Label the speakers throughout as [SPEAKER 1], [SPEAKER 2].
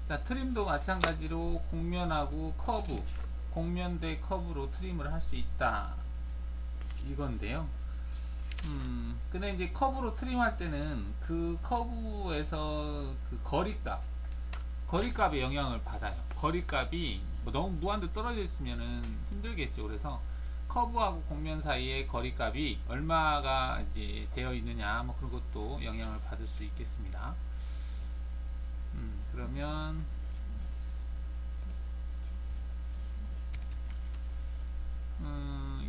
[SPEAKER 1] 자, 트림도 마찬가지로 곡면하고 커브, 곡면 대 커브로 트림을 할 수 있다 이건데요. 근데 이제 커브로 트림할 때는 그 커브에서 그 거리값의 영향을 받아요. 거리값이 뭐 너무 무한대 떨어져 있으면은 힘들겠죠. 그래서 커브하고 곡면 사이의 거리값이 얼마가 이제 되어 있느냐, 뭐 그런 것도 영향을 받을 수 있겠습니다. 그러면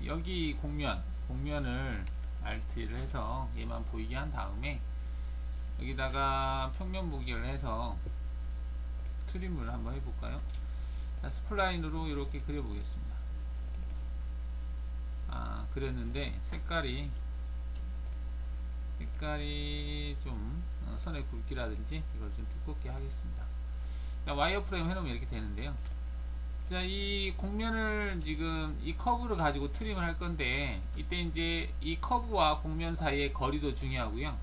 [SPEAKER 1] 여기 곡면을 Alt를 해서 얘만 보이게 한 다음에 여기다가 평면 보기를 해서 트림을 한번 해볼까요? 자, 스플라인으로 이렇게 그려보겠습니다. 그렸는데 색깔이 좀 선의 굵기라든지 이걸 좀 두껍게 하겠습니다. 자, 와이어프레임 해놓으면 이렇게 되는데요. 자, 이 곡면을 지금 이 커브를 가지고 트림을 할 건데, 이때 이제 이 커브와 곡면 사이의 거리도 중요하고요.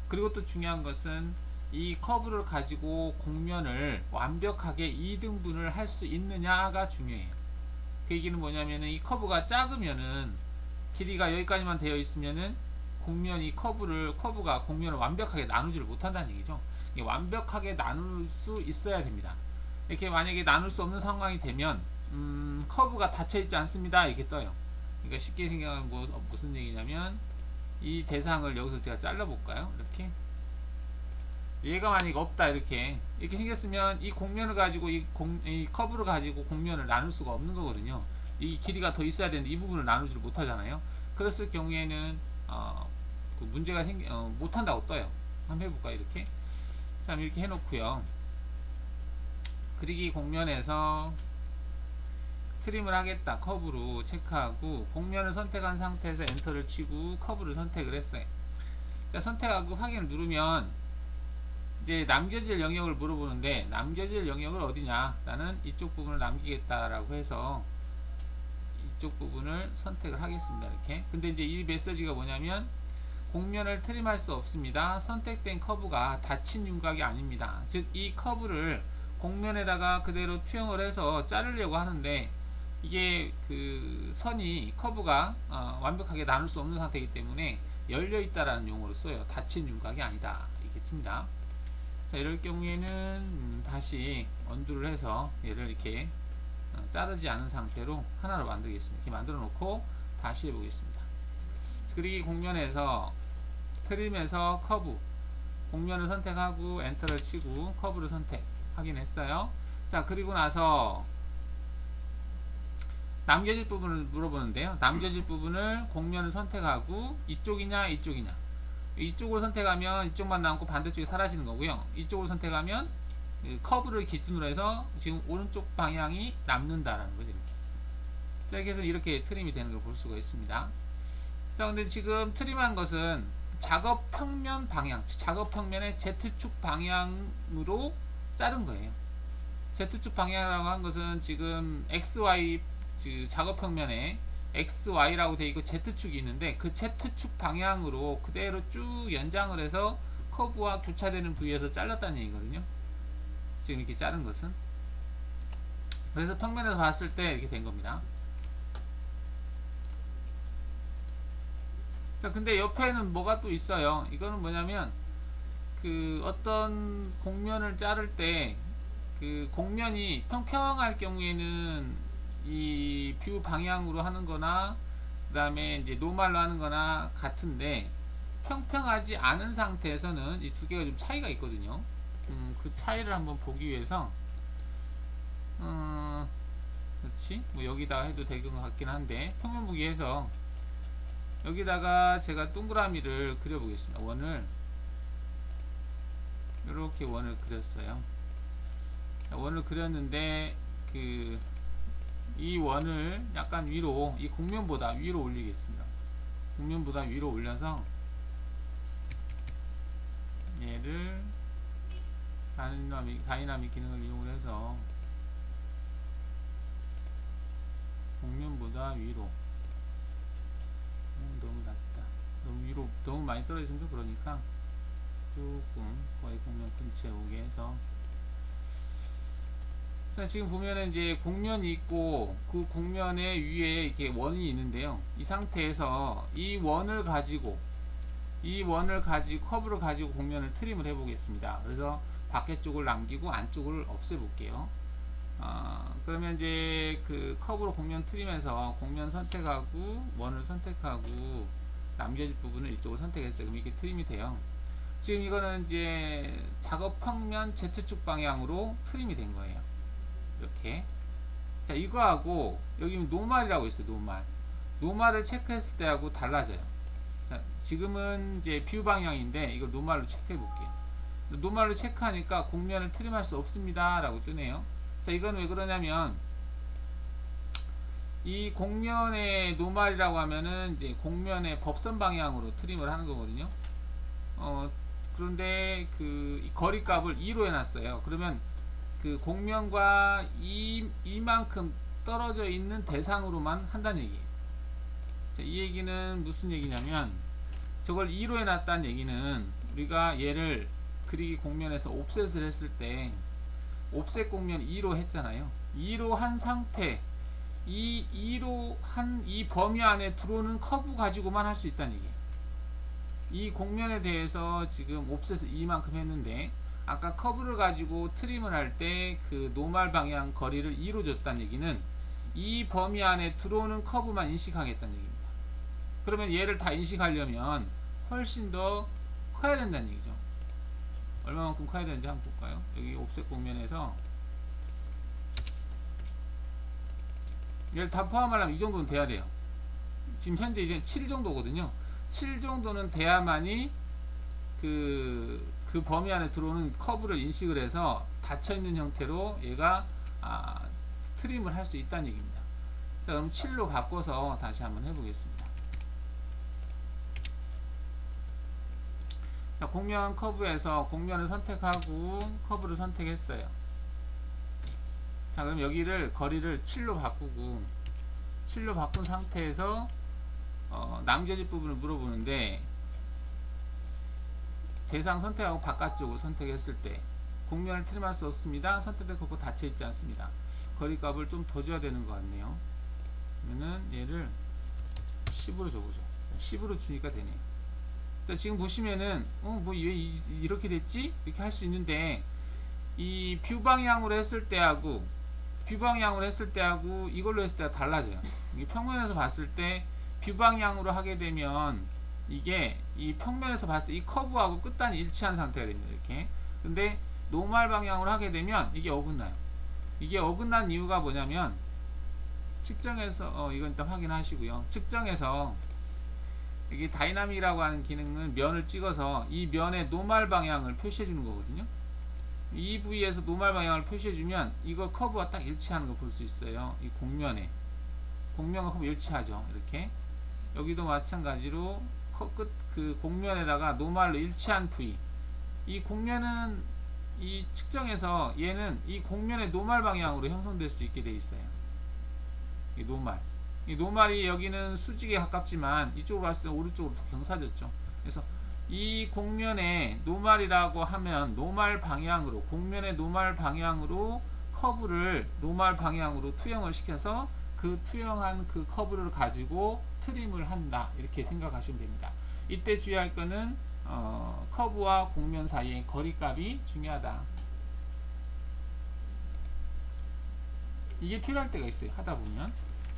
[SPEAKER 1] 그리고 또 중요한 것은 이 커브를 가지고 곡면을 완벽하게 2등분을 할 수 있느냐가 중요해요. 그 얘기는 뭐냐면은 이 커브가 작으면은 길이가 여기까지만 되어 있으면은 커브가 곡면을 완벽하게 나누지를 못한다는 얘기죠. 완벽하게 나눌 수 있어야 됩니다. 이렇게 만약에 나눌 수 없는 상황이 되면 커브가 닫혀 있지 않습니다 이렇게 떠요. 그러니까 쉽게 생각하면 무슨 얘기냐면 이 대상을 여기서 제가 잘라 볼까요? 이렇게 얘가 만약에 없다 이렇게 생겼으면 이 곡면을 가지고 이 커브를 가지고 곡면을 나눌 수가 없는 거거든요. 이 길이가 더 있어야 되는데 이 부분을 나누지를 못하잖아요. 그랬을 경우에는 그 문제가 못한다고 떠요. 한번 해볼까요? 이렇게 자, 이렇게 해놓고요. 그리기 곡면에서 트림을 하겠다 커브로 체크하고 곡면을 선택한 상태에서 엔터를 치고 커브를 선택을 했어요. 그러니까 선택하고 확인을 누르면 이제 남겨질 영역을 물어보는데, 남겨질 영역을 어디냐, 나는 이쪽 부분을 남기겠다라고 해서 이쪽 부분을 선택을 하겠습니다. 이렇게. 근데 이제 이 메시지가 뭐냐면 곡면을 트림할 수 없습니다. 선택된 커브가 닫힌 윤곽이 아닙니다. 즉 이 커브를 곡면에다가 그대로 투영을 해서 자르려고 하는데, 이게 그 선이 커브가 완벽하게 나눌 수 없는 상태이기 때문에 열려 있다라는 용어로 써요. 닫힌 윤곽이 아니다 이게 칩니다. 자, 이럴 경우에는 다시 언두를 해서 얘를 이렇게 자르지 않은 상태로 하나로 만들겠습니다. 이렇게 만들어 놓고 다시 해보겠습니다. 그리기 곡면에서 트림에서 커브, 곡면을 선택하고 엔터를 치고 커브를 선택 확인했어요. 자, 그리고 나서 남겨질 부분을 물어보는데요. 남겨질 부분을 곡면을 선택하고 이쪽이냐 이쪽이냐, 이쪽을 선택하면 이쪽만 남고 반대쪽이 사라지는 거고요. 이쪽을 선택하면 커브를 기준으로 해서 지금 오른쪽 방향이 남는다라는 거죠. 이렇게. 자, 이렇게 해서 이렇게 트림이 되는 걸 볼 수가 있습니다. 자, 근데 지금 트림한 것은 작업 평면 방향, 작업 평면의 Z축 방향으로 자른 거예요. Z축 방향이라고 한 것은 지금 XY 작업 평면에 XY라고 되어 있고 Z축이 있는데, 그 Z축 방향으로 그대로 쭉 연장을 해서 커브와 교차되는 부위에서 잘랐다는 얘기거든요. 지금 이렇게 자른 것은. 그래서 평면에서 봤을 때 이렇게 된 겁니다. 자, 근데 옆에는 뭐가 또 있어요. 이거는 뭐냐면 그 어떤 곡면을 자를 때 그 곡면이 평평할 경우에는 이 뷰 방향으로 하는 거나 그 다음에 이제 노말로 하는 거나 같은데, 평평하지 않은 상태에서는 이 두 개가 좀 차이가 있거든요. 그 차이를 한번 보기 위해서 그렇지 뭐 여기다 해도 될 것 같긴 한데, 평면 보기 해서 여기다가 제가 동그라미를 그려 보겠습니다. 이렇게 원을 그렸어요. 원을 그렸는데 이 원을 약간 위로, 이 곡면보다 위로 올리겠습니다. 곡면보다 위로 올려서 얘를 다이나믹 기능을 이용해서 곡면보다 위로, 너무 낮다, 너무 위로, 너무 많이 떨어지면 좀 그러니까 조금 거의 곡면 근처에 오게 해서 지금 보면은 이제 곡면이 있고 그 곡면의 위에 이렇게 원이 있는데요. 이 상태에서 이 원을 가지고 커브를 가지고 곡면을 트림을 해 보겠습니다. 그래서 밖에 쪽을 남기고 안쪽을 없애 볼게요. 그러면 이제 그 커브로 곡면 트림해서 곡면 선택하고 원을 선택하고 남겨질 부분을 이쪽을 선택했어요. 그럼 이렇게 트림이 돼요. 지금 이거는 이제 작업 평면 Z축 방향으로 트림이 된 거예요. 이렇게. 자, 이거하고 여기 노말이라고 있어요. 노말을 체크했을 때하고 달라져요. 자, 지금은 이제 뷰 방향인데 이걸 노말로 체크해 볼게요. 노말로 체크하니까 곡면을 트림할 수 없습니다 라고 뜨네요. 자, 이건 왜 그러냐면 이 곡면의 노말이라고 하면은 이제 곡면의 법선 방향으로 트림을 하는 거거든요. 그런데 그 거리값을 2로 해놨어요. 그러면 그 곡면과 이만큼 떨어져 있는 대상으로만 한다는 얘기예요. 자, 이 얘기는 무슨 얘기냐면 저걸 2로 해놨다는 얘기는 우리가 얘를 그리기 곡면에서 옵셋을 했을 때 옵셋 곡면 2로 했잖아요. 2로 한 상태, 이 2로 한 이 범위 안에 들어오는 커브 가지고만 할 수 있다는 얘기예요. 이 곡면에 대해서 지금 옵셋을 이만큼 했는데 아까 커브를 가지고 트림을 할 때 그 노말 방향 거리를 2로 줬다는 얘기는 이 범위 안에 들어오는 커브만 인식하겠다는 얘기입니다. 그러면 얘를 다 인식하려면 훨씬 더 커야 된다는 얘기죠. 얼마만큼 커야 되는지 한번 볼까요? 여기 옵셋 곡면에서 얘를 다 포함하려면 이 정도는 돼야 돼요. 지금 현재 이제 7 정도거든요. 7 정도는 돼야만이 그 범위 안에 들어오는 커브를 인식을 해서 닫혀있는 형태로 얘가 트림을 할 수 있다는 얘기입니다. 자, 그럼 7로 바꿔서 다시 한번 해보겠습니다. 자, 곡면 커브에서 곡면을 선택하고 커브를 선택했어요. 자, 그럼 여기를 거리를 7로 바꾸고 7로 바꾼 상태에서 남겨질 부분을 물어보는데 대상 선택하고 바깥쪽을 선택했을 때 곡면을 트림할 수 없습니다. 선택된 커브 닫혀있지 않습니다. 거리값을 좀 더 줘야 되는 것 같네요. 그러면은 얘를 10으로 줘보죠. 10으로 주니까 되네요. 자, 지금 보시면은 뭐 왜 이렇게 됐지? 이렇게 할 수 있는데 이 뷰 방향으로 했을 때하고 이걸로 했을 때가 달라져요. 이게 평면에서 봤을 때 뷰 방향으로 하게 되면 이게 이 평면에서 봤을 때 이 커브하고 끝단이 일치한 상태가 됩니다. 이렇게. 근데 노멀 방향으로 하게 되면 이게 어긋나요. 이게 어긋난 이유가 뭐냐면 측정해서 이건 일단 확인하시고요. 측정해서 여기 다이나믹이라고 하는 기능은 면을 찍어서 이 면의 노멀 방향을 표시해 주는 거거든요. 이 부위에서 노멀 방향을 표시해 주면 이거 커브와 딱 일치하는 거 볼 수 있어요. 이 곡면과 커브 일치하죠. 이렇게. 여기도 마찬가지로 그 곡면에다가 노멀로 일치한 부위, 이 곡면은 이 측정해서 얘는 이 곡면의 노멀 방향으로 형성될 수 있게 되어 있어요. 이 노멀이 여기는 수직에 가깝지만 이쪽으로 갔을 때 오른쪽으로 더 경사졌죠. 그래서 이 곡면의 노멀이라고 하면 노멀 방향으로, 곡면의 노멀 방향으로 커브를 노멀 방향으로 투영을 시켜서 그 투영한 그 커브를 가지고 트림을 한다, 이렇게 생각하시면 됩니다. 이때 주의할 거는 커브와 곡면 사이의 거리값이 중요하다. 이게 필요할 때가 있어요. 하다 보면.